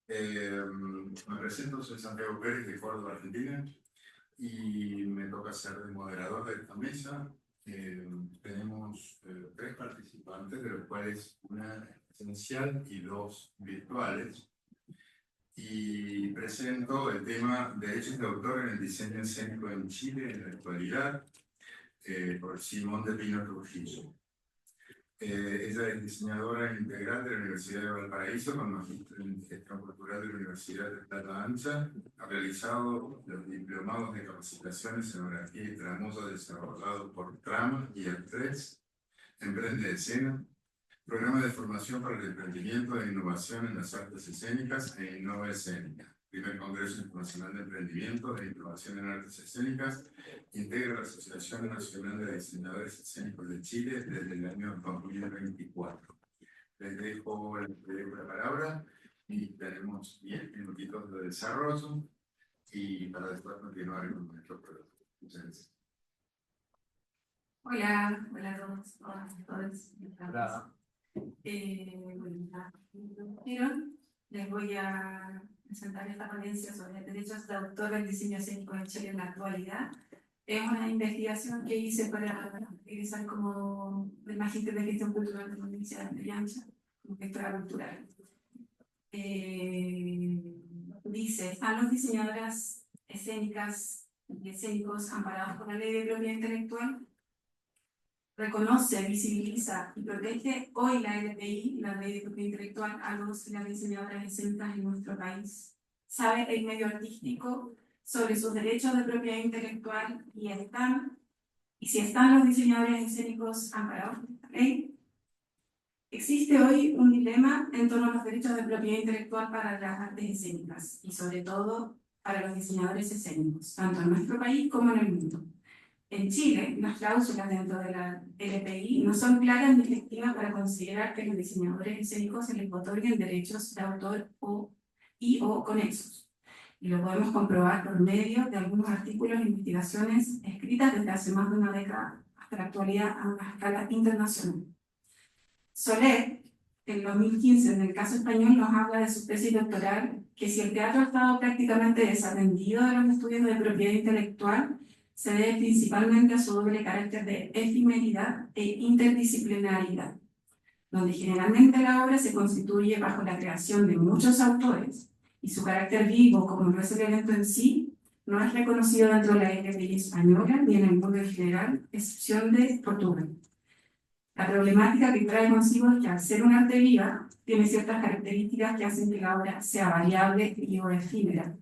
Me presento, soy Santiago Pérez de Córdoba, Argentina, y me toca ser el moderador de esta mesa. Tenemos tres participantes, de los cuales una presencial y dos virtuales. Y presento el tema Derechos de autor en el diseño escénico en Chile en la actualidad, por Simón de Pino Trujillo. Ella es diseñadora integral de la Universidad de Valparaíso, con magíster en gestión cultural de la Universidad de Plata Ancha. Ha realizado los diplomados de capacitación, escenografía y tramoya desarrollados por Trama y el3, Emprende Escena, programa de formación para el emprendimiento e innovación en las artes escénicas e Innova Escénica. Primer Congreso Internacional de Emprendimiento e Innovación en Artes Escénicas. Integra la Asociación Nacional de Diseñadores Escénicos de Chile desde el año 2024. Les dejo la palabra y tenemos 10 minutitos de desarrollo y para después continuar con nuestro programa. Muchas gracias. Hola, hola a todos, todas. Les voy a presentar esta ponencia sobre derechos de autor del diseño escénico en Chile en la actualidad. Es una investigación que hice para egresar como del magíster de gestión cultural de la Universidad de Ancha, como gestora cultural. Dice, están los diseñadoras escénicas y escénicos amparados por la ley de propiedad intelectual. Reconoce, visibiliza y protege hoy la LPI, la Ley de Propiedad Intelectual, a los y las diseñadoras escénicas en nuestro país. Sabe el medio artístico sobre sus derechos de propiedad intelectual y si están los diseñadores escénicos amparados por esta ley. Existe hoy un dilema en torno a los derechos de propiedad intelectual para las artes escénicas y sobre todo para los diseñadores escénicos, tanto en nuestro país como en el mundo. En Chile, las cláusulas dentro de la LPI no son claras ni efectivas para considerar que a los diseñadores escénicos se les otorguen derechos de autor o conexos. Y lo podemos comprobar por medio de algunos artículos e investigaciones escritas desde hace más de una década hasta la actualidad a una escala internacional. Soler, en 2015, en el caso español, nos habla de su tesis doctoral que si el teatro ha estado prácticamente desatendido de los estudios de propiedad intelectual, se debe principalmente a su doble carácter de efemeridad e interdisciplinaridad, donde generalmente la obra se constituye bajo la creación de muchos autores y su carácter vivo, como no es el evento en sí, no es reconocido dentro de la LPI española ni en el mundo en general, excepción de Portugal. La problemática que trae consigo es que al ser un arte viva, tiene ciertas características que hacen que la obra sea variable y o efímera,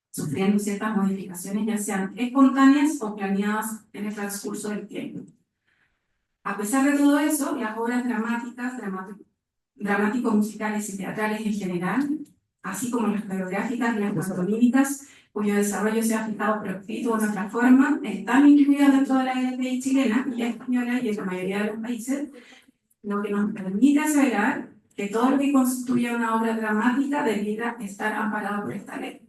sufriendo ciertas modificaciones, ya sean espontáneas o planeadas en el transcurso del tiempo. A pesar de todo eso, las obras dramáticas, dramático-musicales y teatrales en general, así como las coreográficas y las pantomímicas, cuyo desarrollo se ha fijado por escrito o en otra forma, están incluidas dentro de la LPI chilena y española y en la mayoría de los países, lo que nos permite aseverar que todo lo que constituye una obra dramática debiera estar amparado por esta ley.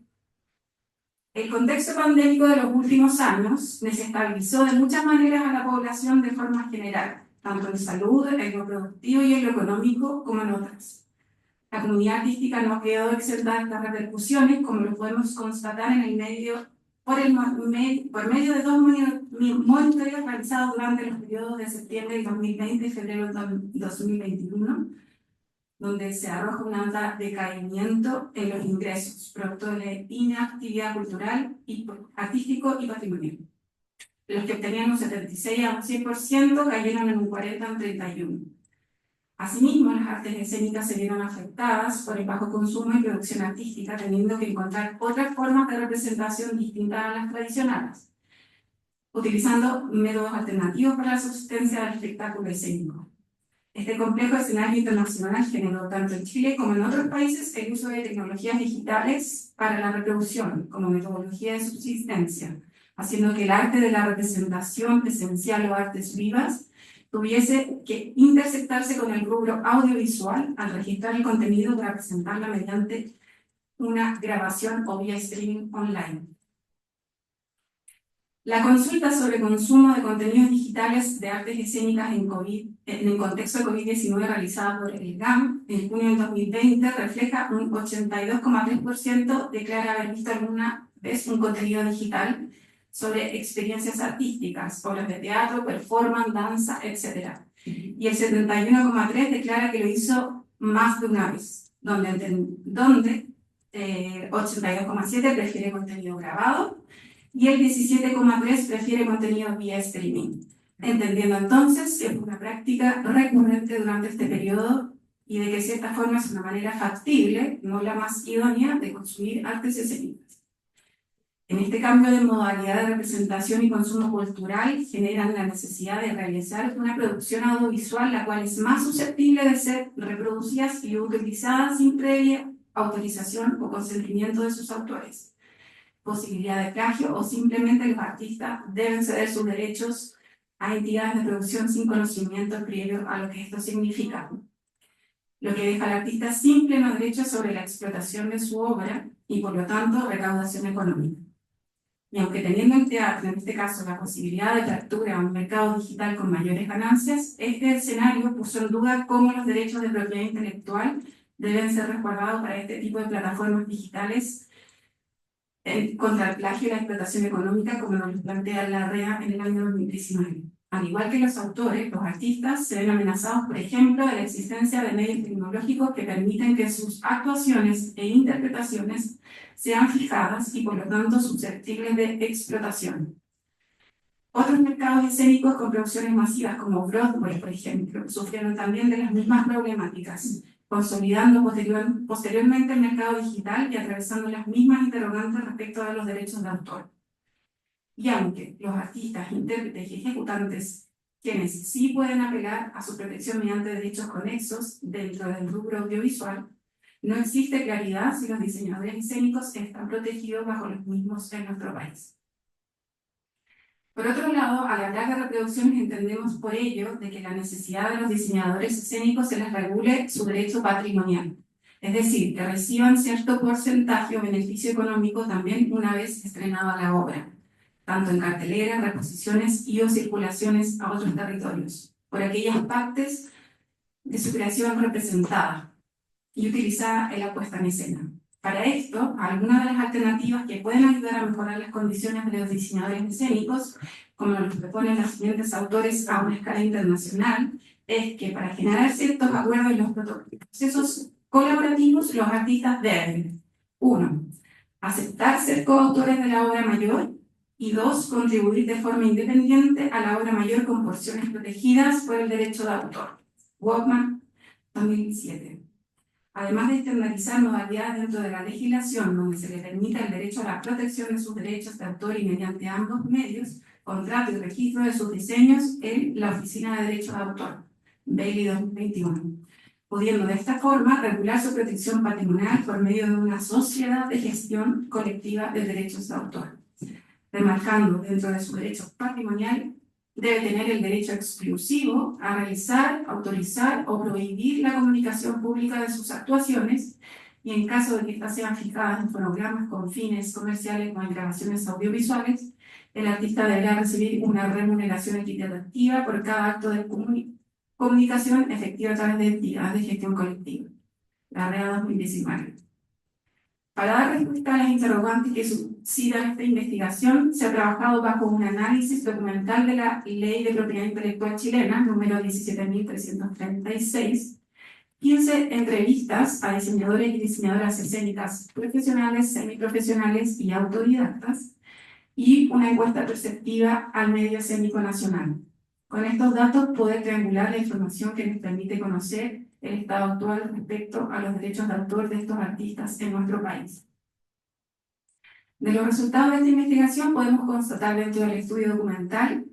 El contexto pandémico de los últimos años desestabilizó de muchas maneras a la población de forma general, tanto en salud, en lo productivo y en lo económico, como en otras. La comunidad artística no quedó exenta de estas repercusiones, como lo podemos constatar en el medio, por medio de dos monitoreos realizados durante los periodos de septiembre del 2020 y febrero del 2021, donde se arroja un alto decaimiento en los ingresos, producto de la inactividad cultural, artístico y patrimonial. Los que obtenían un 76 a un 100% cayeron en un 40 a un 31. Asimismo, las artes escénicas se vieron afectadas por el bajo consumo y producción artística, teniendo que encontrar otras formas de representación distintas a las tradicionales, utilizando métodos alternativos para la subsistencia del espectáculo escénico. Este complejo escenario internacional generó tanto en Chile como en otros países el uso de tecnologías digitales para la reproducción como metodología de subsistencia, haciendo que el arte de la representación presencial o artes vivas tuviese que intersectarse con el rubro audiovisual al registrar el contenido para presentarla mediante una grabación o vía streaming online. La consulta sobre consumo de contenidos digitales de artes escénicas en el contexto de COVID-19 realizada por el GAM en junio del 2020 refleja un 82,3% declara haber visto alguna vez un contenido digital sobre experiencias artísticas, obras de teatro, performance, danza, etc. Y el 71,3% declara que lo hizo más de una vez, donde 82,7% prefiere contenido grabado y el 17,3% prefiere contenido vía streaming, entendiendo entonces que es una práctica recurrente durante este periodo y de que de cierta forma es una manera factible, no la más idónea, de consumir artes escénicas. En este cambio de modalidad de representación y consumo cultural generan la necesidad de realizar una producción audiovisual la cual es más susceptible de ser reproducida y utilizada sin previa autorización o consentimiento de sus autores, posibilidad de plagio o simplemente los artistas deben ceder sus derechos a entidades de producción sin conocimiento previo a lo que esto significa, lo que deja al artista sin pleno derecho sobre la explotación de su obra y por lo tanto recaudación económica. Y aunque teniendo el teatro, en este caso, la posibilidad de apertura a un mercado digital con mayores ganancias, este escenario puso en duda cómo los derechos de propiedad intelectual deben ser resguardados para este tipo de plataformas digitales contra el plagio y la explotación económica, como nos plantea la REA en el año 2019. Al igual que los autores, los artistas se ven amenazados, por ejemplo, de la existencia de medios tecnológicos que permiten que sus actuaciones e interpretaciones sean fijadas y, por lo tanto, susceptibles de explotación. Otros mercados escénicos con producciones masivas, como Broadway, por ejemplo, sufrieron también de las mismas problemáticas, consolidando posteriormente el mercado digital y atravesando las mismas interrogantes respecto a los derechos de autor. Y aunque los artistas, intérpretes y ejecutantes, quienes sí pueden apelar a su protección mediante derechos conexos dentro del rubro audiovisual, no existe claridad si los diseñadores escénicos están protegidos bajo los mismos en nuestro país. Por otro lado, al hablar de reproducciones entendemos por ello de que la necesidad de los diseñadores escénicos se les regule su derecho patrimonial, es decir, que reciban cierto porcentaje o beneficio económico también una vez estrenada la obra, tanto en carteleras, reposiciones y o circulaciones a otros territorios, por aquellas partes de su creación representada y utilizada en la puesta en escena. Para esto, algunas de las alternativas que pueden ayudar a mejorar las condiciones de los diseñadores escénicos, como lo proponen los siguientes autores a una escala internacional, es que para generar ciertos acuerdos en los procesos colaborativos, los artistas deben, 1. Aceptar ser coautores de la obra mayor, y 2. Contribuir de forma independiente a la obra mayor con porciones protegidas por el derecho de autor. Walkman, 2007. Además de estandarizar modalidades dentro de la legislación donde se le permita el derecho a la protección de sus derechos de autor y mediante ambos medios, contrato y registro de sus diseños en la Oficina de Derechos de Autor, Bailey 2021, pudiendo de esta forma regular su protección patrimonial por medio de una sociedad de gestión colectiva de derechos de autor, remarcando dentro de su derecho patrimonial debe tener el derecho exclusivo a realizar, autorizar o prohibir la comunicación pública de sus actuaciones y en caso de que estas sean fijadas en fonogramas con fines comerciales o en grabaciones audiovisuales, el artista deberá recibir una remuneración equitativa por cada acto de comunicación efectiva a través de entidades de gestión colectiva. La REA 2019. Para dar respuesta a las interrogantes que suscita esta investigación, se ha trabajado bajo un análisis documental de la Ley de Propiedad Intelectual chilena, número 17.336, 15 entrevistas a diseñadores y diseñadoras escénicas profesionales, semiprofesionales y autodidactas, y una encuesta perceptiva al medio escénico nacional. Con estos datos poder triangular la información que nos permite conocer el estado actual respecto a los derechos de autor de estos artistas en nuestro país. De los resultados de esta investigación podemos constatar dentro del estudio documental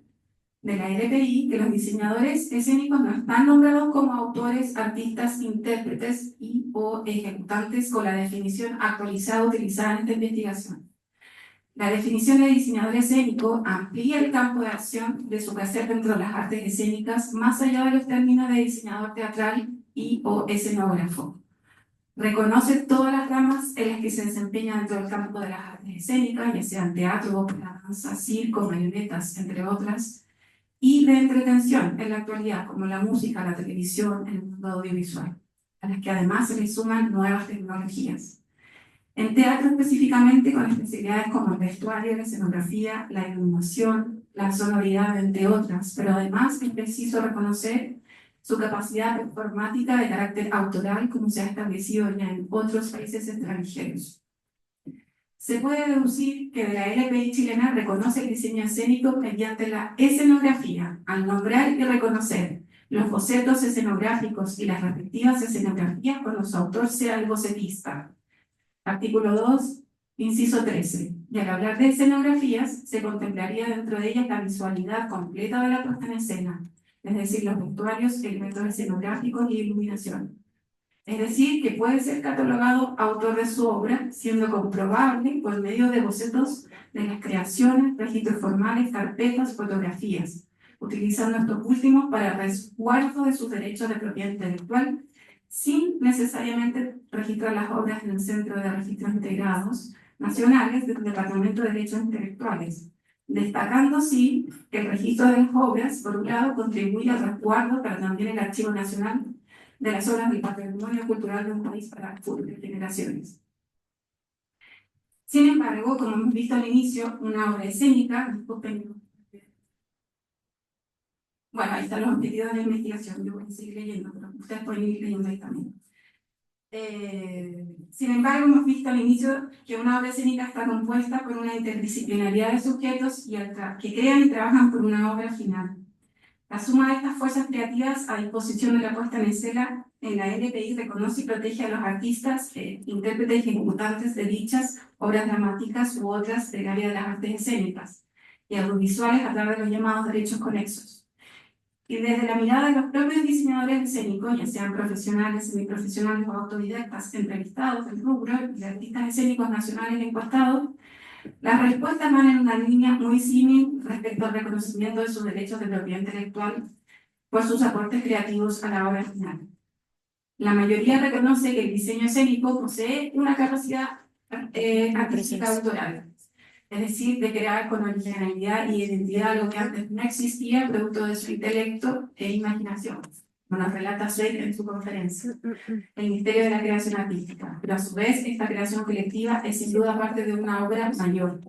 de la LPI que los diseñadores escénicos no están nombrados como autores, artistas, intérpretes y o ejecutantes con la definición actualizada utilizada en esta investigación. La definición de diseñador escénico amplía el campo de acción de su quehacer dentro de las artes escénicas más allá de los términos de diseñador teatral y o escenógrafo, Reconoce todas las ramas en las que se desempeña dentro del campo de las artes escénicas, ya sean teatro, ópera, danza, circo, marionetas, entre otras, y de entretención en la actualidad, como la música, la televisión, el mundo audiovisual, a las que además se le suman nuevas tecnologías. En teatro específicamente con especialidades como el vestuario, la escenografía, la iluminación, la sonoridad, entre otras, pero además es preciso reconocer su capacidad performática de carácter autoral, como se ha establecido ya en otros países extranjeros. Se puede deducir que de la LPI chilena reconoce el diseño escénico mediante la escenografía, al nombrar y reconocer los bocetos escenográficos y las respectivas escenografías cuando su autor sea el bocetista. Artículo 2, inciso 13. Y al hablar de escenografías, se contemplaría dentro de ellas la visualidad completa de la puesta en escena, es decir, los vestuarios, elementos escenográficos y iluminación. Es decir, que puede ser catalogado autor de su obra, siendo comprobable por medio de bocetos de las creaciones, registros formales, carpetas, fotografías, utilizando estos últimos para resguardo de sus derechos de propiedad intelectual, sin necesariamente registrar las obras en el Centro de Registros Integrados Nacionales del Departamento de Derechos Intelectuales, destacando sí que el registro de las obras, por un lado, contribuye al resguardo, pero también el Archivo Nacional de las obras del patrimonio cultural de un país para futuras generaciones. Sin embargo, como hemos visto al inicio, una obra escénica, disculpen, bueno, ahí están los objetivos de la investigación, yo voy a seguir leyendo, pero ustedes pueden ir leyendo ahí también. Sin embargo, hemos visto al inicio que una obra escénica está compuesta por una interdisciplinaridad de sujetos que crean y trabajan por una obra final. La suma de estas fuerzas creativas a disposición de la puesta en escena en la LPI reconoce y protege a los artistas, intérpretes y ejecutantes de dichas obras dramáticas u otras del área de las artes escénicas y audiovisuales a través de los llamados derechos conexos. Y desde la mirada de los propios diseñadores escénicos, ya sean profesionales, semiprofesionales o autodidactas, entrevistados del rubro y de artistas escénicos nacionales encuestados, las respuestas van en una línea muy similar respecto al reconocimiento de sus derechos de propiedad intelectual por sus aportes creativos a la obra final. La mayoría reconoce que el diseño escénico posee una capacidad artística autoral, es decir, de crear con originalidad y identidad lo que antes no existía, producto de su intelecto e imaginación. Bueno, relata Zweig en su conferencia, El misterio de la creación artística. Pero a su vez, esta creación colectiva es sin duda parte de una obra mayor,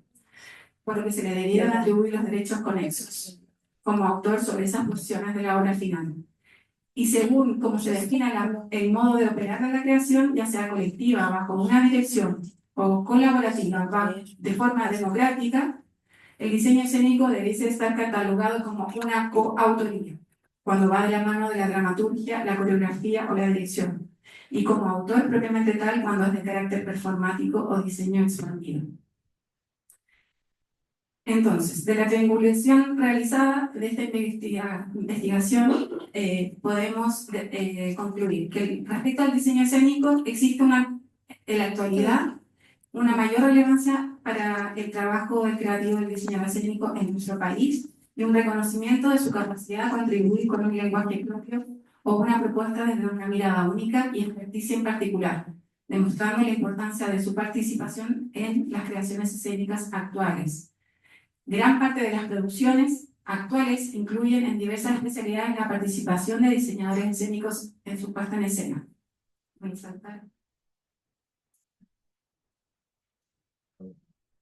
por lo que se le debieron atribuir los derechos conexos como autor sobre esas porciones de la obra final. Y según cómo se defina el modo de operar de la creación, ya sea colectiva, bajo una dirección, o colaborativa, de forma democrática, el diseño escénico debe estar catalogado como una coautoría, cuando va de la mano de la dramaturgia, la coreografía o la dirección, y como autor propiamente tal cuando es de carácter performático o diseño expandido. Entonces, de la triangulación realizada de esta investigación, podemos concluir que respecto al diseño escénico existe en la actualidad una mayor relevancia para el trabajo creativo del diseñador escénico en nuestro país y un reconocimiento de su capacidad de contribuir con un lenguaje propio o una propuesta desde una mirada única y experticia en particular, demostrando la importancia de su participación en las creaciones escénicas actuales. Gran parte de las producciones actuales incluyen en diversas especialidades la participación de diseñadores escénicos en su puesta en escena. Voy a saltar.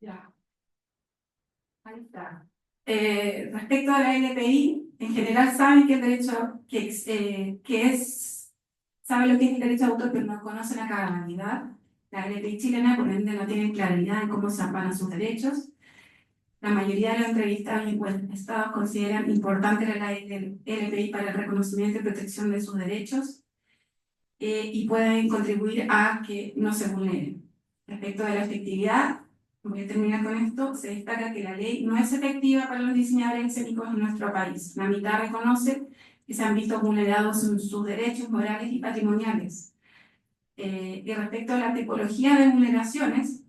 Ya. Ahí está. Respecto a la LPI, en general saben que el derecho, saben lo que es el derecho de autor, pero no conocen la cabalidad. La LPI chilena, por ende, no tienen claridad en cómo se amparan sus derechos. La mayoría de los entrevistados y encuestados consideran importante la ley del LPI para el reconocimiento y protección de sus derechos y pueden contribuir a que no se vulneren. Respecto de la efectividad, voy a terminar con esto, se destaca que la ley no es efectiva para los diseñadores escénicos en nuestro país. La mitad reconoce que se han visto vulnerados sus derechos morales y patrimoniales. Y respecto a la tipología de vulneraciones,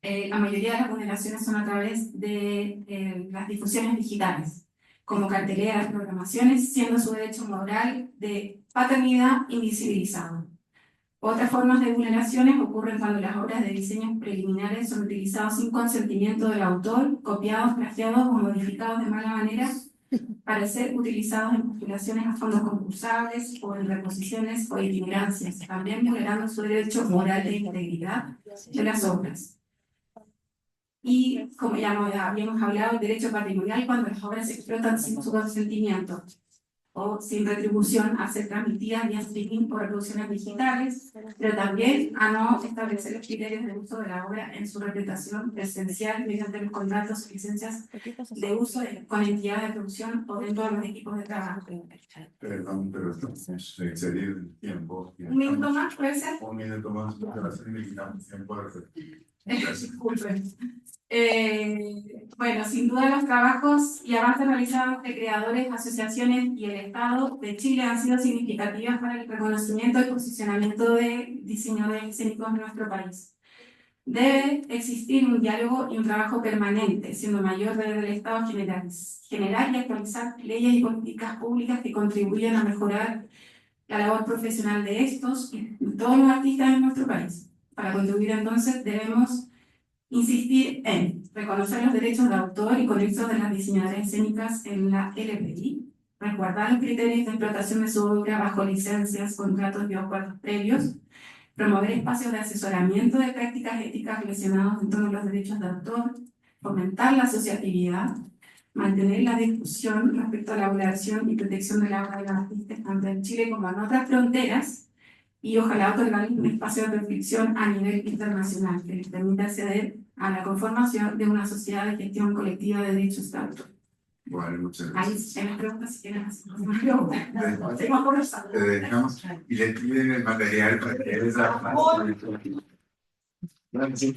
la mayoría de las vulneraciones son a través de las difusiones digitales, como carteleras, programaciones, siendo su derecho moral de paternidad invisibilizado. Otras formas de vulneraciones ocurren cuando las obras de diseño preliminares son utilizadas sin consentimiento del autor, copiados, plagiados o modificados de mala manera para ser utilizados en postulaciones a fondos concursables o en reposiciones o itinerancias, también vulnerando su derecho moral de integridad de las obras. Y, como ya habíamos hablado, el derecho patrimonial cuando las obras se explotan sin su consentimiento o sin retribución a ser transmitidas vía streaming o reproducciones digitales, pero también a no establecer los criterios de uso de la obra en su representación presencial mediante los contratos y licencias de uso con entidades de producción o dentro de los equipos de trabajo. Perdón, pero estamos excedido el tiempo. Un minuto más, ¿puede ser? Un minuto más, porque la serie me quitamos tiempo de refletir. Disculpen. Bueno, sin duda los trabajos y avances realizados de creadores, asociaciones y el Estado de Chile han sido significativos para el reconocimiento y posicionamiento de diseñadores escénicos en nuestro país. Debe existir un diálogo y un trabajo permanente, siendo mayor deber del Estado generar y actualizar leyes y políticas públicas que contribuyan a mejorar la labor profesional de estos y todos los artistas en nuestro país. Para contribuir entonces debemos insistir en reconocer los derechos de autor y conexos de las diseñadoras escénicas en la LPI, resguardar los criterios de explotación de su obra bajo licencias, contratos y acuerdos previos, promover espacios de asesoramiento de prácticas éticas relacionadas en todos los derechos de autor, fomentar la asociatividad, mantener la discusión respecto a la valoración y protección de la obra de los artistas tanto en Chile como en otras fronteras, y ojalá otorgar un espacio de reflexión a nivel internacional que les permita acceder a la conformación de una sociedad de gestión colectiva de derechos de autor. Bueno, muchas Ahí gracias. se me pregunta si quieren hacer una pregunta. Seguimos conversando. Te dejamos y le piden el material para que les haga. Gracias.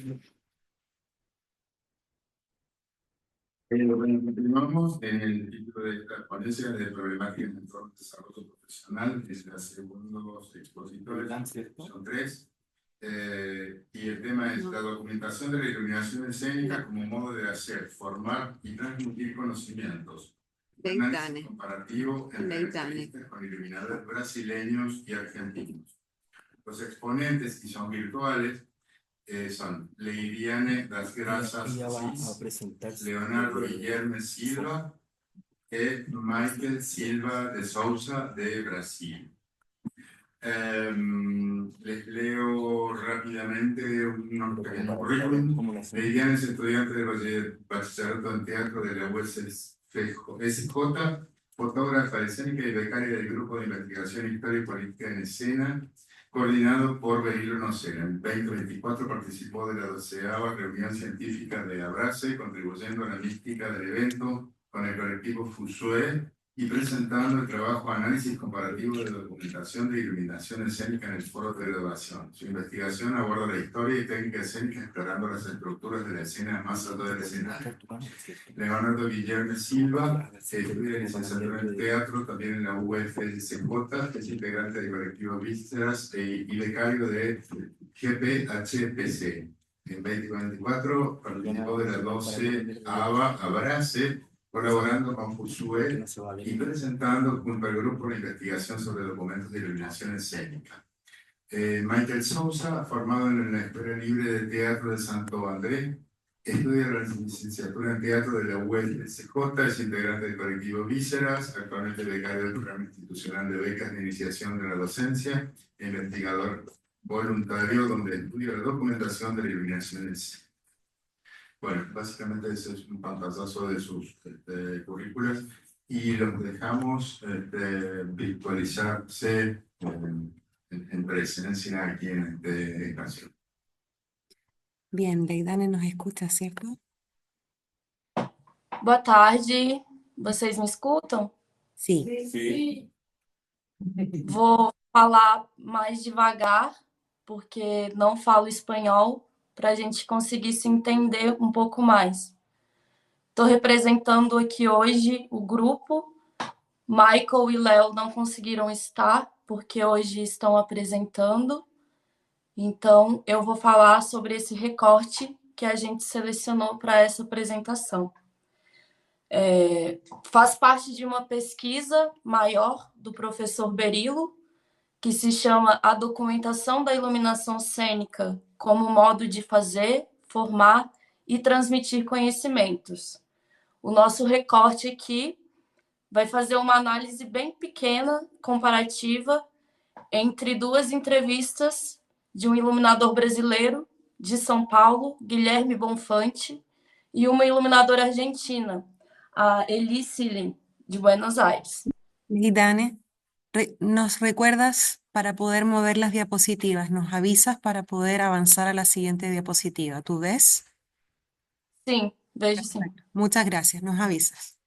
Bueno, continuamos en el título de esta ponencia de problemática en el entorno de desarrollo profesional. Es la segundos expositores, son tres. Y el tema es la documentación de la iluminación escénica como modo de hacer, formar y transmitir conocimientos. Un análisis comparativo entre artistas con iluminadores brasileños y argentinos. Los exponentes, y son virtuales, son Leiriane das Graças, Leonardo Guilherme Silva y Michael Silva de Souza de Brasil. Les leo rápidamente unos pequeños currículum. Leiriane es estudiante de bachillerato en teatro de la USJ, fotógrafa escénica y becaria del Grupo de Investigación Historia y Política en Escena, coordinado por Berilo Nocera. En 2024 participó de la 12ª reunión científica de Abrace, contribuyendo a la mística del evento con el colectivo Fusue y presentando el trabajo Análisis Comparativo de Documentación de Iluminación Escénica en el Foro de Graduación. Su investigación aborda la historia y técnica escénica explorando las estructuras de la escena más allá del escenario. Leonardo Guilherme Silva estudia licenciatura en teatro también en la UFSJ, es integrante del colectivo Vísceras y becario de GPHPC. En 2024 participó de la 12 Abrace, colaborando con Fusue y presentando junto al grupo de investigación sobre documentos de iluminación escénica. Michael Souza, formado en la Escuela Libre de Teatro de Santo André, estudia la licenciatura en teatro de la UFSJ, es integrante del colectivo Vísceras, actualmente becario del programa institucional de becas de iniciación de la docencia, e investigador voluntario donde estudia la documentación de la iluminación escénica. Bueno, básicamente ese es un pantallazo de sus currículas y los dejamos virtualizarse en presencia aquí en este espacio. Bien, Leidane nos escucha, ¿cierto? Boa tarde, vocês me escutam? Sí. Sí. Vou falar mais devagar, porque não falo espanhol, para a gente conseguir se entender um pouco mais. Estou representando aqui hoje o grupo. Michael e Léo não conseguiram estar, porque hoje estão apresentando. Então, eu vou falar sobre esse recorte que a gente selecionou para essa apresentação. Faz parte de uma pesquisa maior do professor Berilo, que se chama A Documentação da Iluminação Cênica como modo de fazer, formar e transmitir conhecimentos. O nosso recorte aqui vai fazer uma análise bem pequena, comparativa, entre duas entrevistas de um iluminador brasileiro de São Paulo, Guilherme Bonfante, e uma iluminadora argentina, a Eli Silin, de Buenos Aires. Leidane, ¿nos recuerdas para poder mover las diapositivas? ¿Nos avisas para poder avanzar a la siguiente diapositiva? ¿Tú ves? Sim, vejo sim. Muchas gracias, nos avisas.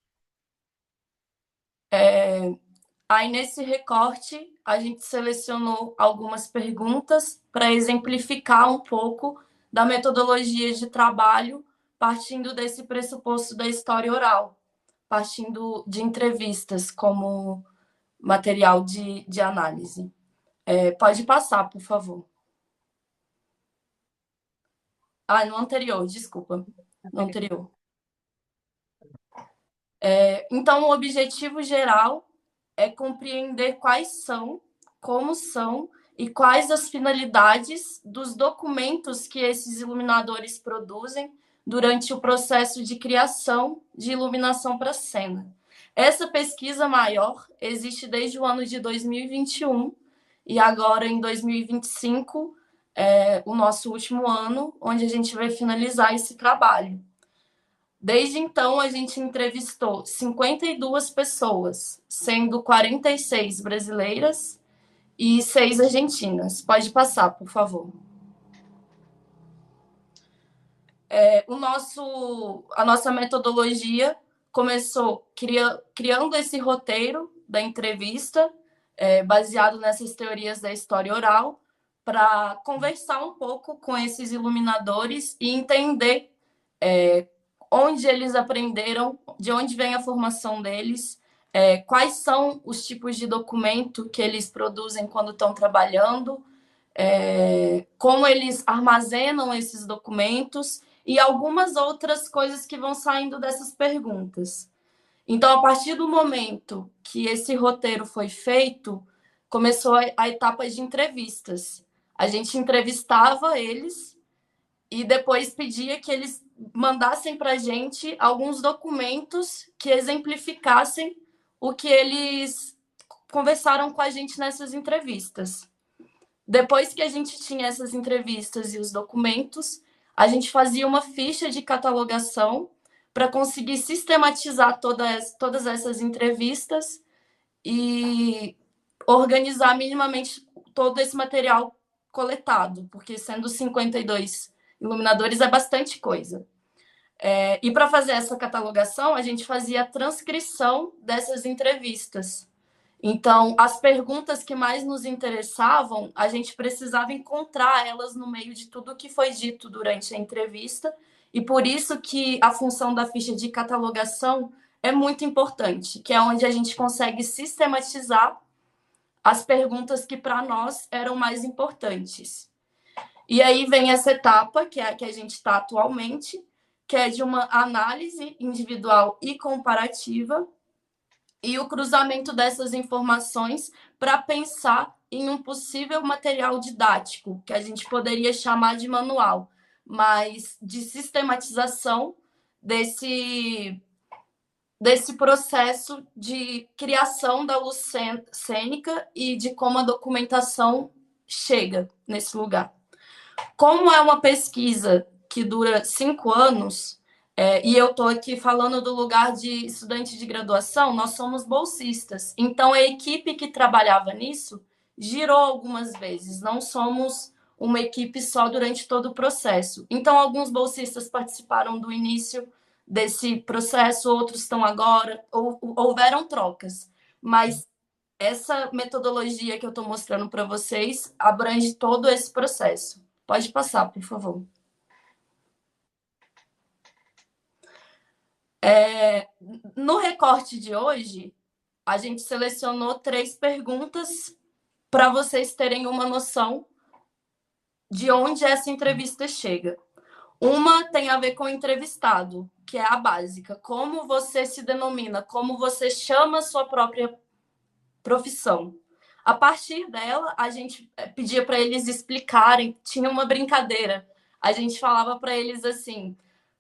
Aí, nesse recorte, a gente selecionou algumas perguntas para exemplificar um pouco da metodologia de trabalho, partindo desse pressuposto da história oral, partindo de entrevistas como material de análise. Pode passar, por favor. No anterior, desculpa. No anterior. Então, o objetivo geral é compreender quais são, como são e quais as finalidades dos documentos que esses iluminadores produzem durante o processo de criação de iluminação para a cena. Essa pesquisa maior existe desde o ano de 2021 e agora em 2025 é o nosso último ano, onde a gente vai finalizar esse trabalho. Desde então, a gente entrevistou 52 pessoas, sendo 46 brasileiras e 6 argentinas. Pode passar, por favor. A nossa metodologia começou criando esse roteiro da entrevista, baseado nessas teorias da história oral, para conversar um pouco com esses iluminadores e entender onde eles aprenderam, de onde vem a formação deles, quais são os tipos de documento que eles produzem quando estão trabalhando, como eles armazenam esses documentos e algumas outras coisas que vão saindo dessas perguntas. Então, a partir do momento que esse roteiro foi feito, começou a etapa de entrevistas. A gente entrevistava eles e depois pedia que eles mandassem para a gente alguns documentos que exemplificassem o que eles conversaram com a gente nessas entrevistas. Depois que a gente tinha essas entrevistas e os documentos, a gente fazia uma ficha de catalogação para conseguir sistematizar todas essas entrevistas e organizar minimamente todo esse material coletado, porque sendo 52 iluminadores é bastante coisa. E para fazer essa catalogação, a gente fazia a transcrição dessas entrevistas. Então, as perguntas que mais nos interessavam, a gente precisava encontrar elas no meio de tudo que foi dito durante a entrevista, e por isso que a função da ficha de catalogação é muito importante, que é onde a gente consegue sistematizar as perguntas que para nós eram mais importantes. E aí vem essa etapa, que é a que a gente está atualmente, que é de uma análise individual e comparativa, e o cruzamento dessas informações para pensar em um possível material didático, que a gente poderia chamar de manual, mas de sistematização desse processo de criação da luz cênica e de como a documentação chega nesse lugar. Como é uma pesquisa que dura 5 anos, e eu estou aqui falando do lugar de estudante de graduação, nós somos bolsistas. Então, a equipe que trabalhava nisso girou algumas vezes. Não somos uma equipe só durante todo o processo. Então, alguns bolsistas participaram do início desse processo, outros estão agora, houveram trocas. Mas essa metodologia que eu estou mostrando para vocês abrange todo esse processo. Pode passar, por favor. No recorte de hoje, a gente selecionou 3 perguntas para vocês terem uma noção de onde essa entrevista chega. Uma tem a ver com o entrevistado, que é a básica. Como você se denomina, como você chama a sua própria profissão. A partir dela, a gente pedia para eles explicarem, tinha uma brincadeira. A gente falava para eles assim: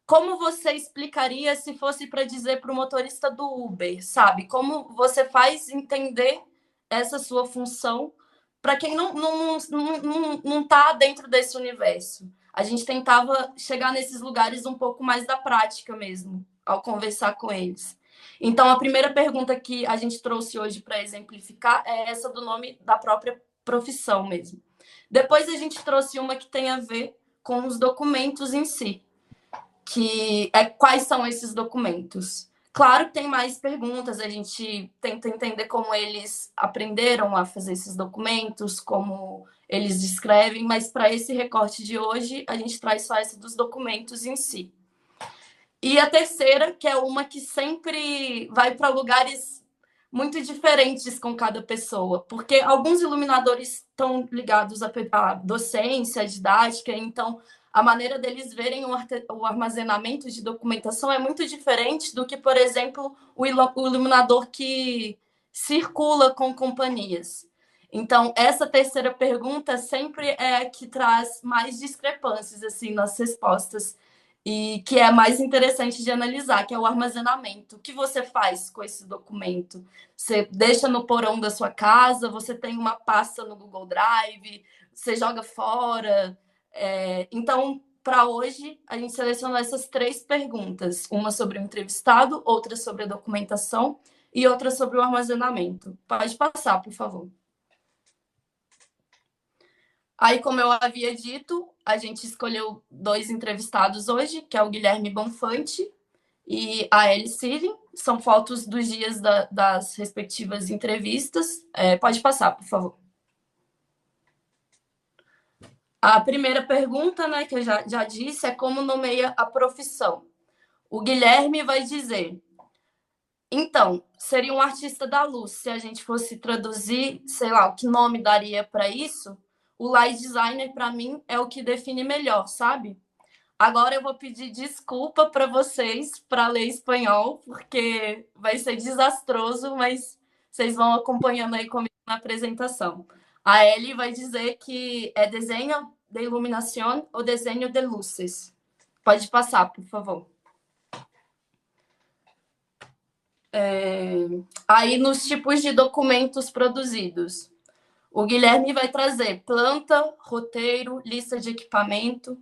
como você explicaria se fosse para dizer para o motorista do Uber, sabe? Como você faz entender essa sua função para quem não está dentro desse universo? A gente tentava chegar nesses lugares um pouco mais da prática mesmo, ao conversar com eles. Então, a primeira pergunta que a gente trouxe hoje para exemplificar é essa do nome da própria profissão mesmo. Depois, a gente trouxe uma que tem a ver com os documentos em si, que é quais são esses documentos. Claro que tem mais perguntas, a gente tenta entender como eles aprenderam a fazer esses documentos, como eles descrevem, mas para esse recorte de hoje, a gente traz só essa dos documentos em si. E a terceira, que é uma que sempre vai para lugares muito diferentes com cada pessoa, porque alguns iluminadores estão ligados à docência, à didática, então a maneira deles verem o armazenamento de documentação é muito diferente do que, por exemplo, o iluminador que circula com companhias. Então, essa terceira pergunta sempre é a que traz mais discrepâncias assim nas respostas e que é mais interessante de analisar, que é o armazenamento. O que você faz com esse documento? Você deixa no porão da sua casa, você tem uma pasta no Google Drive, você joga fora. Então, para hoje, a gente selecionou essas 3 perguntas. Uma sobre o entrevistado, outra sobre a documentação e outra sobre o armazenamento. Pode passar, por favor. Aí, como eu havia dito, a gente escolheu 2 entrevistados hoje, que é o Guilherme Bonfante e a Ellie Siling. São fotos dos dias das respectivas entrevistas. Pode passar, por favor. A primeira pergunta, né, que eu já disse, é como nomeia a profissão. O Guilherme vai dizer: então, seria um artista da luz. Se a gente fosse traduzir, sei lá, o que nome daria para isso, o light designer, para mim, é o que define melhor, sabe? Agora eu vou pedir desculpa para vocês para ler espanhol, porque vai ser desastroso, mas vocês vão acompanhando aí comigo na apresentação. A Ellie vai dizer que é desenho de iluminação ou desenho de luzes. Pode passar, por favor. Aí, nos tipos de documentos produzidos, o Guilherme vai trazer planta, roteiro, lista de equipamento.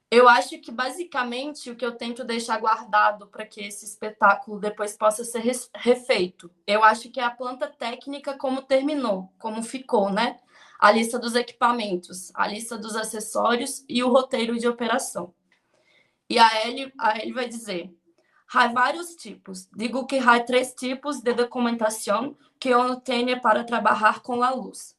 Eu acho que, basicamente, o que eu tento deixar guardado para que esse espetáculo depois possa ser refeito, eu acho que é a planta técnica como terminou, como ficou, né? A lista dos equipamentos, a lista dos acessórios e o roteiro de operação. E a Ellie vai dizer: há vários tipos. Digo que há 3 tipos de documentação que uno tiene para trabalhar com a luz.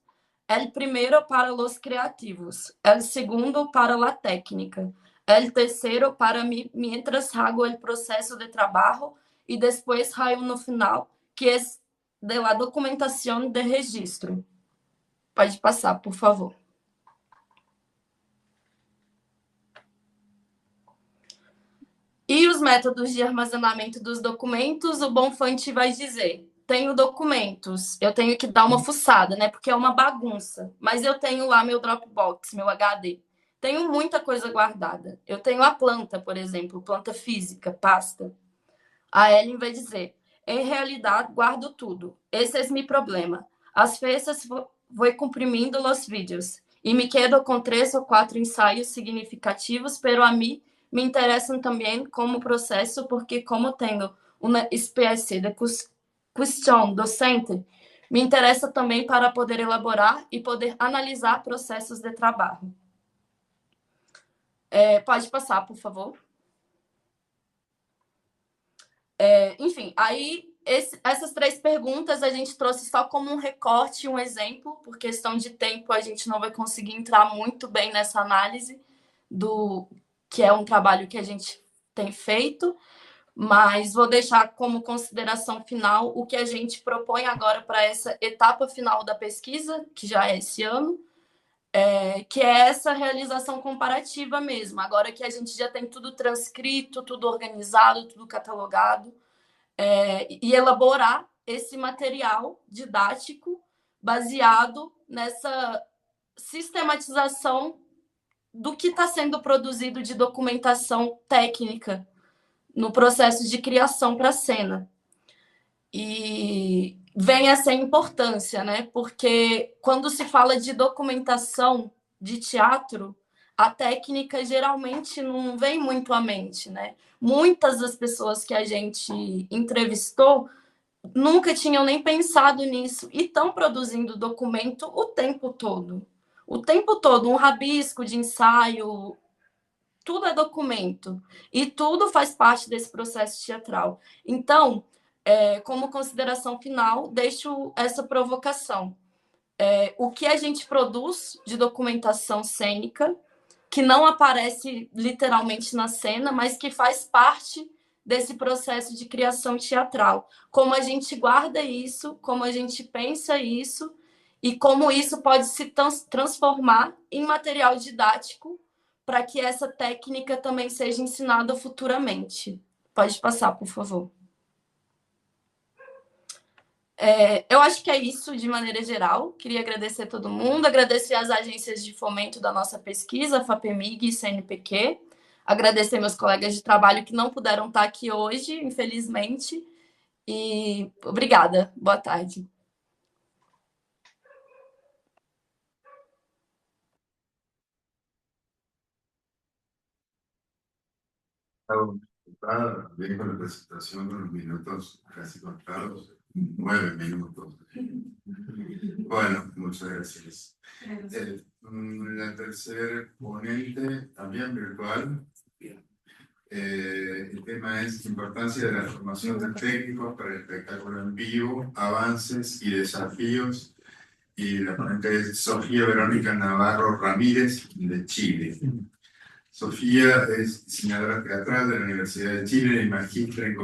El primero para los creativos, el segundo para la técnica, el tercero para mí mientras hago el proceso de trabajo y después hay uno final que es de la documentación de registro. Pode passar, por favor. E os métodos de armazenamento dos documentos, o Bonfante vai dizer: tenho documentos, eu tenho que dar uma fuçada, né? Porque é uma bagunça. Mas eu tenho lá meu Dropbox, meu HD. Tenho muita coisa guardada. Eu tenho a planta, por exemplo, planta física, pasta. A Ellen vai dizer: em realidade, guardo tudo. Esse é meu problema. Às vezes vou comprimindo os vídeos e me quedo com 3 ou 4 ensaios significativos, pero a mim me interessam também como processo, porque como tenho uma espécie de questão docente, me interessa também para poder elaborar e poder analisar processos de trabalho. Pode passar, por favor. Enfim, aí essas 3 perguntas a gente trouxe só como um recorte, um exemplo. Por questão de tempo, a gente não vai conseguir entrar muito bem nessa análise do que é um trabalho que a gente tem feito, mas vou deixar como consideração final o que a gente propõe agora para essa etapa final da pesquisa, que já é esse ano, que é essa realização comparativa mesmo. Agora que a gente já tem tudo transcrito, tudo organizado, tudo catalogado, e elaborar esse material didático baseado nessa sistematização do que está sendo produzido de documentação técnica no processo de criação para a cena. E vem essa importância, né? Porque quando se fala de documentação de teatro, a técnica geralmente não vem muito à mente, né? Muitas das pessoas que a gente entrevistou nunca tinham nem pensado nisso e estão produzindo documento o tempo todo. O tempo todo, um rabisco de ensaio, tudo é documento. E tudo faz parte desse processo teatral. Então, como consideração final, deixo essa provocação. O que a gente produz de documentação cênica, que não aparece literalmente na cena, mas que faz parte desse processo de criação teatral. Como a gente guarda isso, como a gente pensa isso, e como isso pode se transformar em material didático para que essa técnica também seja ensinada futuramente. Pode passar, por favor. Eu acho que é isso de maneira geral. Queria agradecer a todo mundo, agradecer às agências de fomento da nossa pesquisa, FAPEMIG e CNPq, agradecer meus colegas de trabalho que não puderam estar aqui hoje, infelizmente, e obrigada. Boa tarde. Bien con la presentación, unos minutos casi contados, 9 minutos. Bueno, muchas gracias. La tercera ponente, también virtual. El tema es importancia de la formación de técnicos para el espectáculo en vivo, avances y desafíos. Y la ponente es Sofía Verónica Navarro Ramírez, de Chile. Sofía es diseñadora teatral de la Universidad de Chile y magíster en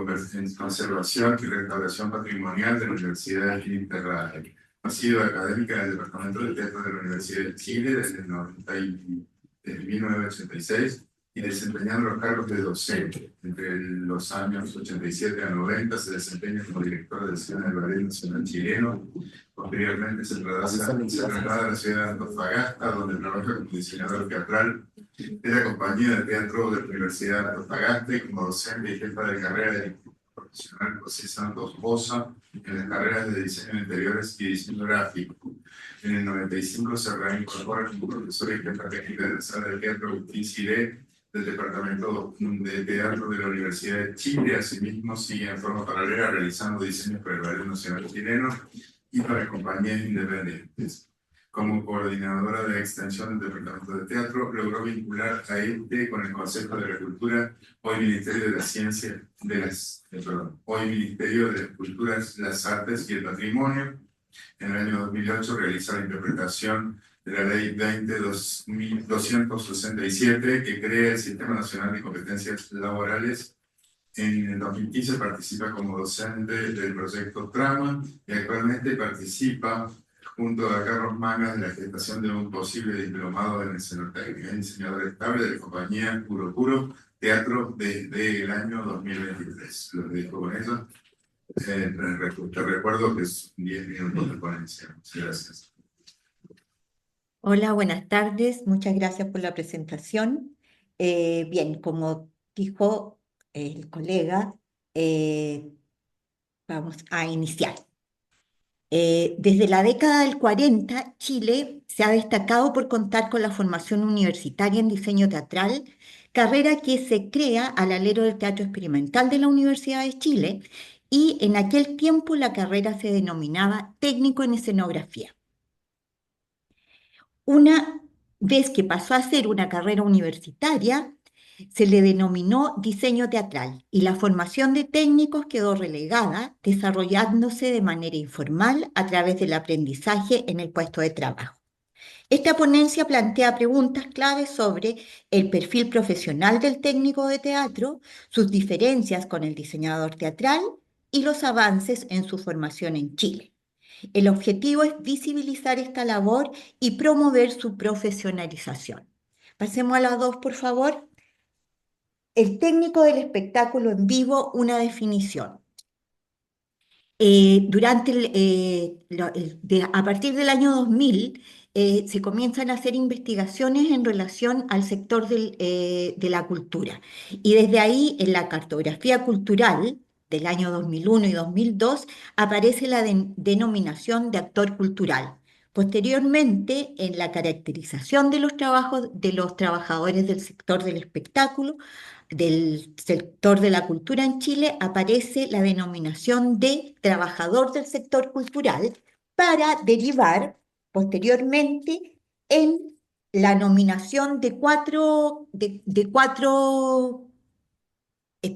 conservación y restauración patrimonial de la Universidad de Interrade. Ha sido académica del Departamento de Teatro de la Universidad de Chile desde 1986 y desempeñando los cargos de docente. Entre los años 87 a 90 se desempeña como directora de escena del Ballet Nacional Chileno. Posteriormente se traslada a la ciudad de Antofagasta, donde trabaja como diseñador teatral de la compañía de teatro de la Universidad de Antofagasta y como docente y jefa de carrera del profesional José Santos Bosa en las carreras de diseño de interiores y diseño gráfico. En el 95 se reincorpora como profesor y jefa técnica de la sala de teatro Agustín Ciré del Departamento de Teatro de la Universidad de Chile. Asimismo, sigue en forma paralela realizando diseños para el Ballet Nacional Chileno y para compañías independientes. Como coordinadora de extensión del Departamento de Teatro, logró vincular a este con el Consejo de la Cultura, hoy Ministerio de la Ciencia, hoy Ministerio de las Culturas, las Artes y el Patrimonio. En el año 2008 realiza la interpretación de la Ley 20.267, que crea el Sistema Nacional de Competencias Laborales. En el 2015 participa como docente del proyecto Trama y actualmente participa junto a Carlos Mangas de la gestación de un posible diplomado en escenotécnica. Es diseñador estable de la compañía Puro Puro Teatro desde el año 2023. Lo dejo con eso. Te recuerdo que es 10 minutos de ponencia. Muchas gracias. Hola, buenas tardes. Muchas gracias por la presentación. Bien, como dijo el colega, vamos a iniciar. Desde la década del 40, Chile se ha destacado por contar con la formación universitaria en diseño teatral, carrera que se crea al alero del Teatro Experimental de la Universidad de Chile, y en aquel tiempo la carrera se denominaba técnico en escenografía. Una vez que pasó a ser una carrera universitaria, se le denominó diseño teatral y la formación de técnicos quedó relegada, desarrollándose de manera informal a través del aprendizaje en el puesto de trabajo. Esta ponencia plantea preguntas claves sobre el perfil profesional del técnico de teatro, sus diferencias con el diseñador teatral y los avances en su formación en Chile. El objetivo es visibilizar esta labor y promover su profesionalización. Pasemos a las 2, por favor. El técnico del espectáculo en vivo, una definición. A partir del año 2000 se comienzan a hacer investigaciones en relación al sector de la cultura. Y desde ahí, en la cartografía cultural del año 2001 y 2002, aparece la denominación de actor cultural. Posteriormente, en la caracterización de los trabajos de los trabajadores del sector del espectáculo, del sector de la cultura en Chile, aparece la denominación de trabajador del sector cultural para derivar posteriormente en la nominación de cuatro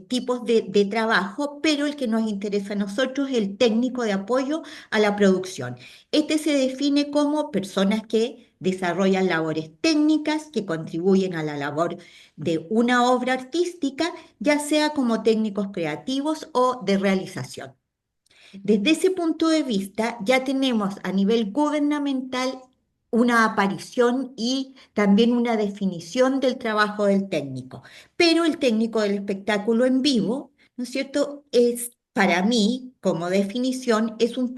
tipos de trabajo, pero el que nos interesa a nosotros es el técnico de apoyo a la producción. Este se define como personas que desarrollan labores técnicas, que contribuyen a la labor de una obra artística, ya sea como técnicos creativos o de realización. Desde ese punto de vista, ya tenemos a nivel gubernamental una aparición y también una definición del trabajo del técnico. Pero el técnico del espectáculo en vivo, ¿no es cierto?, es para mí, como definición, es un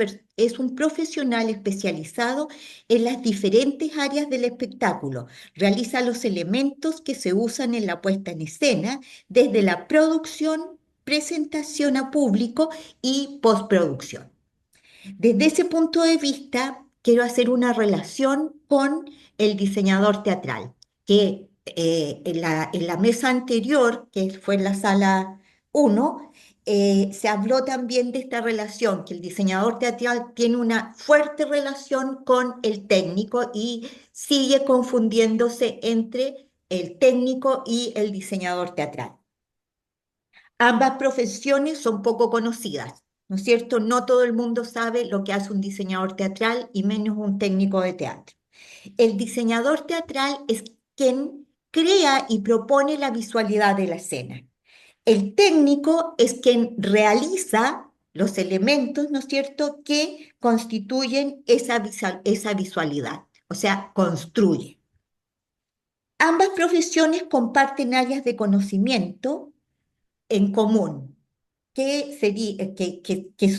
profesional especializado en las diferentes áreas del espectáculo. Realiza los elementos que se usan en la puesta en escena, desde la producción, presentación a público y postproducción. Desde ese punto de vista, quiero hacer una relación con el diseñador teatral, que en la mesa anterior, que fue en la sala 1, se habló también de esta relación, que el diseñador teatral tiene una fuerte relación con el técnico y sigue confundiéndose entre el técnico y el diseñador teatral. Ambas profesiones son poco conocidas, ¿no es cierto? No todo el mundo sabe lo que hace un diseñador teatral y menos un técnico de teatro. El diseñador teatral es quien crea y propone la visualidad de la escena. El técnico es quien realiza los elementos, ¿no es cierto?, que constituyen esa visualidad, o sea, construye. Ambas profesiones comparten áreas de conocimiento en común que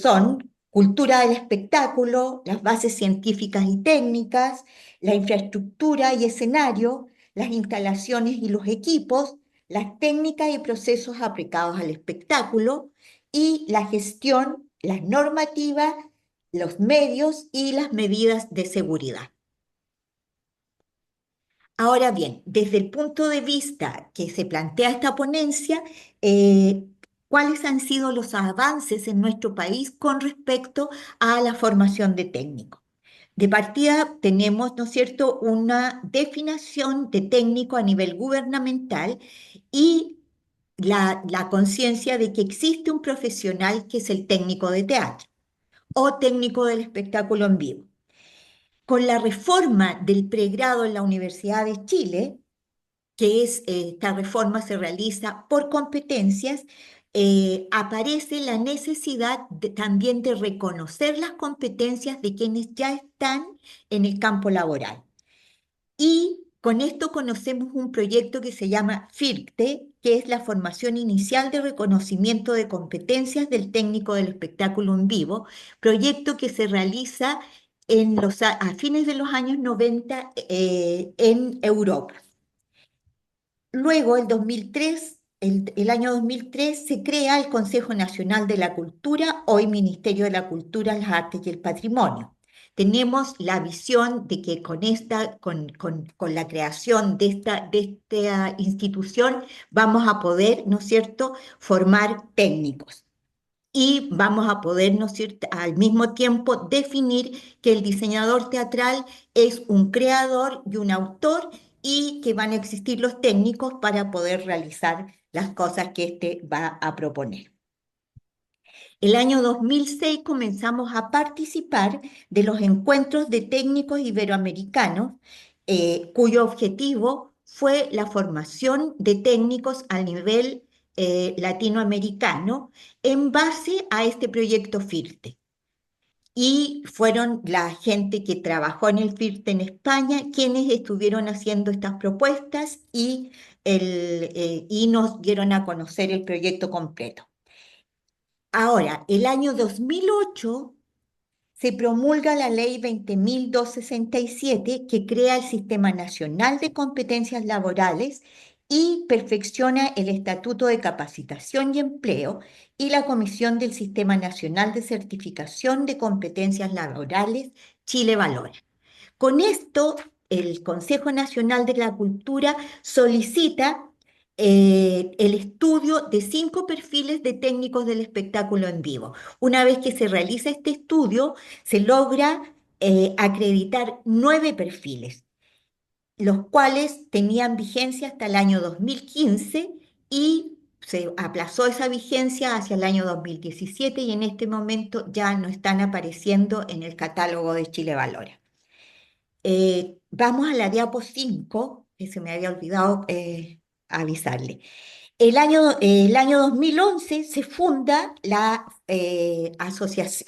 son cultura del espectáculo, las bases científicas y técnicas, la infraestructura y escenario, las instalaciones y los equipos, las técnicas y procesos aplicados al espectáculo y la gestión, las normativas, los medios y las medidas de seguridad. Ahora bien, desde el punto de vista que se plantea esta ponencia, ¿cuáles han sido los avances en nuestro país con respecto a la formación de técnicos? De partida tenemos, ¿no es cierto?, una definición de técnico a nivel gubernamental y la conciencia de que existe un profesional que es el técnico de teatro o técnico del espectáculo en vivo. Con la reforma del pregrado en la Universidad de Chile, esta reforma se realiza por competencias, aparece la necesidad también de reconocer las competencias de quienes ya están en el campo laboral. Y con esto conocemos un proyecto que se llama FIRCTE, que es la formación inicial de reconocimiento de competencias del técnico del espectáculo en vivo, proyecto que se realiza a fines de los años 90 en Europa. Luego, el año 2003, se crea el Consejo Nacional de la Cultura, hoy Ministerio de la Cultura, las Artes y el Patrimonio. Tenemos la visión de que con la creación de esta institución vamos a poder, ¿no es cierto?, formar técnicos. Y vamos a poder, ¿no es cierto?, al mismo tiempo definir que el diseñador teatral es un creador y un autor y que van a existir los técnicos para poder realizar las cosas que éste va a proponer. El año 2006 comenzamos a participar de los encuentros de técnicos iberoamericanos, cuyo objetivo fue la formación de técnicos a nivel latinoamericano en base a este proyecto FIRTE. Y fueron la gente que trabajó en el FIRTE en España quienes estuvieron haciendo estas propuestas y nos dieron a conocer el proyecto completo. Ahora, el año 2008 se promulga la Ley 20.267 que crea el Sistema Nacional de Competencias Laborales y perfecciona el Estatuto de Capacitación y Empleo y la Comisión del Sistema Nacional de Certificación de Competencias Laborales, Chile Valora. Con esto, el Consejo Nacional de la Cultura solicita el estudio de 5 perfiles de técnicos del espectáculo en vivo. Una vez que se realiza este estudio, se logra acreditar 9 perfiles, los cuales tenían vigencia hasta el año 2015 y se aplazó esa vigencia hacia el año 2017 y en este momento ya no están apareciendo en el catálogo de Chile Valora. Vamos a la diapo 5, que se me había olvidado avisarle. El año 2011 se funda la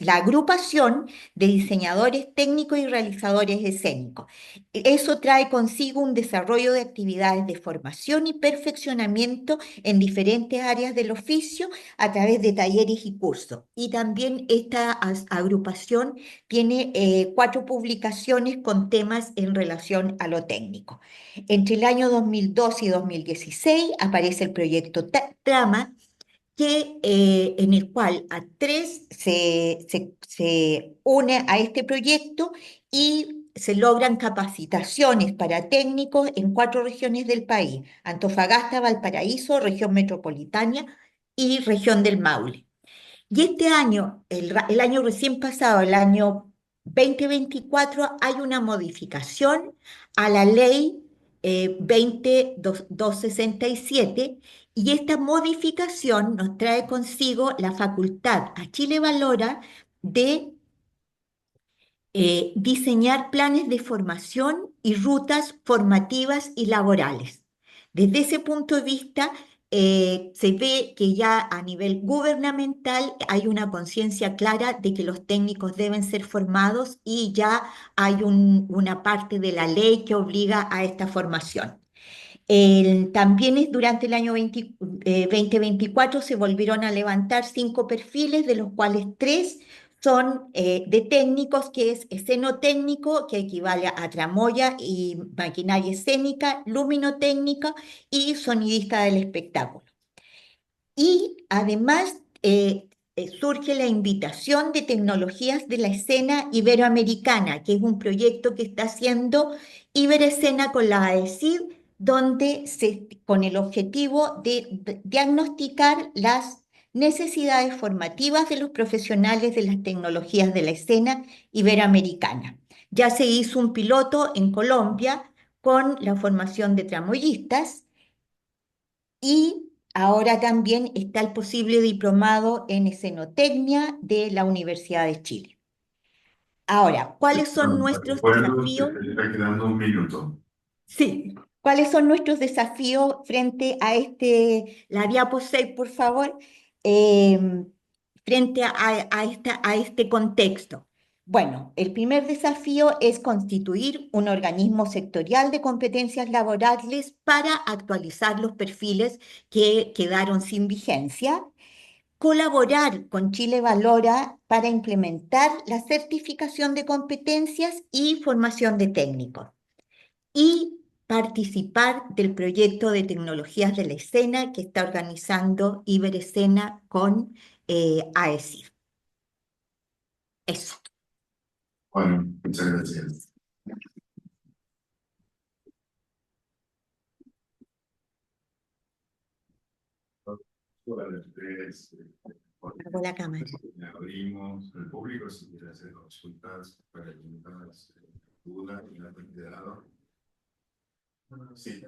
agrupación de diseñadores técnicos y realizadores escénicos. Eso trae consigo un desarrollo de actividades de formación y perfeccionamiento en diferentes áreas del oficio a través de talleres y cursos. Y también esta agrupación tiene 4 publicaciones con temas en relación a lo técnico. Entre el año 2012 y 2016 aparece el proyecto Trama, en el cual A3 se une a este proyecto y se logran capacitaciones para técnicos en 4 regiones del país: Antofagasta, Valparaíso, región metropolitana y región del Maule. Y este año, el año recién pasado, el año 2024, hay una modificación a la ley 20.267 y esta modificación nos trae consigo la facultad a Chile Valora de diseñar planes de formación y rutas formativas y laborales. Desde ese punto de vista, se ve que ya a nivel gubernamental hay una conciencia clara de que los técnicos deben ser formados y ya hay una parte de la ley que obliga a esta formación. También durante el año 2024 se volvieron a levantar 5 perfiles, de los cuales 3 son de técnicos, que es escenotécnico, que equivale a tramoya y maquinaria escénica, luminotécnica y sonidista del espectáculo. Y además surge la invitación de tecnologías de la escena iberoamericana, que es un proyecto que está haciendo Iberescena con la AECID, donde con el objetivo de diagnosticar las necesidades formativas de los profesionales de las tecnologías de la escena iberoamericana. Ya se hizo un piloto en Colombia con la formación de tramoyistas y ahora también está el posible diplomado en escenotecnia de la Universidad de Chile. Ahora, ¿cuáles son nuestros desafíos? Te está quedando un minuto. Sí, ¿cuáles son nuestros desafíos frente a la diapo 6, por favor? Frente a este contexto. Bueno, el primer desafío es constituir un organismo sectorial de competencias laborales para actualizar los perfiles que quedaron sin vigencia, colaborar con Chile Valora para implementar la certificación de competencias y formación de técnicos, y participar del proyecto de tecnologías de la escena que está organizando Iberescena con AECID. Eso. Bueno, muchas gracias. Apagó la cámara. Abrimos el público si quiere hacer consultas, preguntas, dudas y la cuidado. Sí.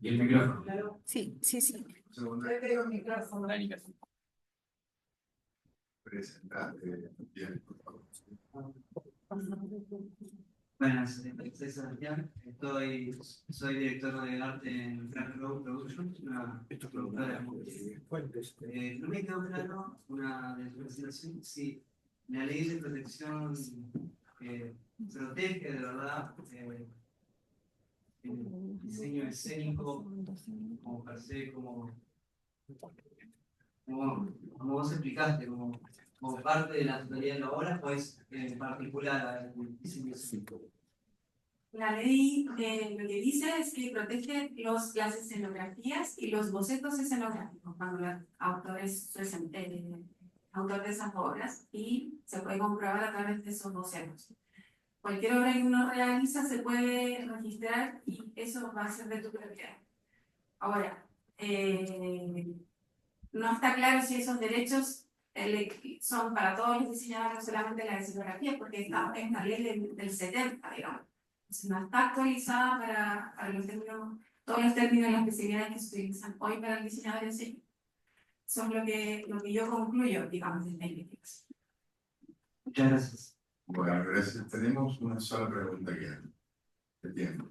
¿Y el micrófono? Sí, sí, sí. Segunda. Presentate bien, por favor. Buenas, soy Sebastián, soy director de arte en Frank Road Productions, una productora de música. No me quedó claro una definición si la ley de protección protege de verdad el diseño escénico como per se, como como vos explicaste, como parte de la totalidad de la obra, pues en particular al diseño escénico. La ley lo que dice es que protege las escenografías y los bocetos escenográficos cuando el autor es autor de esas obras, y se puede comprobar a través de esos bocetos. Cualquier obra que uno realiza se puede registrar y eso va a ser de tu propiedad. Ahora, no está claro si esos derechos son para todos los diseñadores, no solamente la escenografía, porque es una ley del 70, digamos. Entonces no está actualizada para los términos, todos los términos y las especificidades que se utilizan hoy para el diseñador en sí. Eso es lo que yo concluyo, digamos, de la investigación. Muchas gracias. Bueno, gracias. Tenemos una sola pregunta que de tiempo.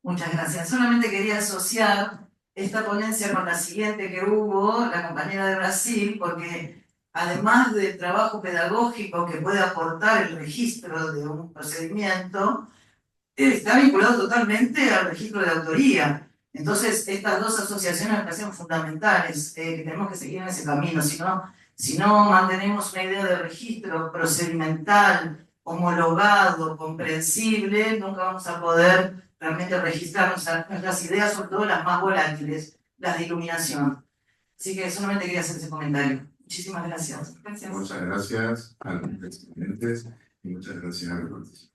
Muchas gracias. Solamente quería asociar esta ponencia con la siguiente que hubo, la compañera de Brasil, porque además del trabajo pedagógico que puede aportar el registro de un procedimiento, está vinculado totalmente al registro de autoría. Entonces, estas dos asociaciones me parecen fundamentales, que tenemos que seguir en ese camino. Si no mantenemos una idea de registro procedimental, homologado, comprensible, nunca vamos a poder realmente registrar nuestras ideas, sobre todo las más volátiles, las de iluminación. Así que solamente quería hacer ese comentario. Muchísimas gracias. Gracias. Muchas gracias a los exponentes y muchas gracias a los participantes.